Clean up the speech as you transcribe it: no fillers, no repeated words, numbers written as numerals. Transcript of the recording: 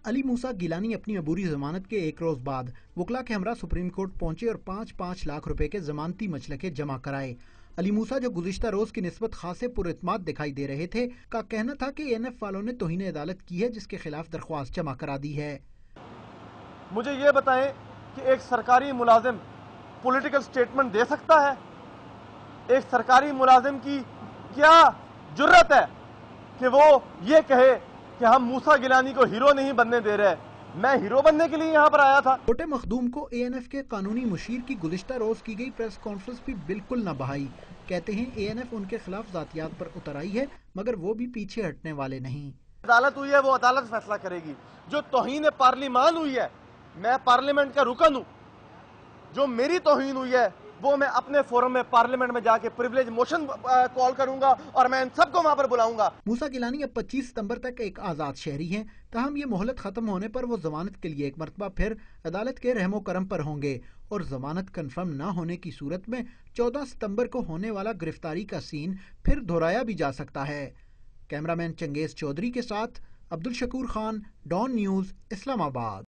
अली मूसा गिलानी अपनी अबूरी जमानत के एक रोज बाद वकला के हमरा सुप्रीम कोर्ट पहुंचे और 5-5 लाख रुपए के जमानती मचलके जमा कराए। अली मूसा, जो गुज़िश्ता रोज की निस्बत खासे पुरइत्माद दिखाई दे रहे थे, का कहना था कि एएनएफ वालों ने तौहीन अदालत की है, जिसके खिलाफ दरख्वास्त जमा करा दी है। मुझे ये बताएं कि एक सरकारी मुलाजिम पॉलिटिकल स्टेटमेंट दे सकता है? एक सरकारी मुलाजिम की क्या जुर्रत है कि वो ये कहे कि हम मूसा गिलानी को हीरो नहीं बनने दे रहे? मैं हीरो बनने के लिए यहाँ पर आया था। छोटे मखदूम को एएनएफ के कानूनी मुशीर की गुज़िश्ता रोज की गई प्रेस कॉन्फ्रेंस भी बिल्कुल न बहाई। कहते हैं एएनएफ उनके खिलाफ जातियात पर उतर आई है, मगर वो भी पीछे हटने वाले नहीं। अदालत हुई है, वो अदालत फैसला करेगी। जो तौहीन पार्लिमान हुई है, मैं पार्लियामेंट का रुकन हूँ, जो मेरी तौहीन हुई है वो मैं अपने फोरम में पार्लियामेंट में जाके प्रिविलेज मोशन कॉल करूंगा और मैं इन सबको वहां पर बुलाऊंगा। मूसा गिलानी अब 25 सितंबर तक एक आज़ाद शहरी हैं। ताहम ये मोहलत खत्म होने पर वो जमानत के लिए एक मरतबा फिर अदालत के रहमो करम पर होंगे और जमानत कन्फर्म न होने की सूरत में 14 सितंबर को होने वाला गिरफ्तारी का सीन फिर दोहराया भी जा सकता है। कैमरामैन चंगेज चौधरी के साथ अब्दुल शकूर खान, डॉन न्यूज़, इस्लामाबाद।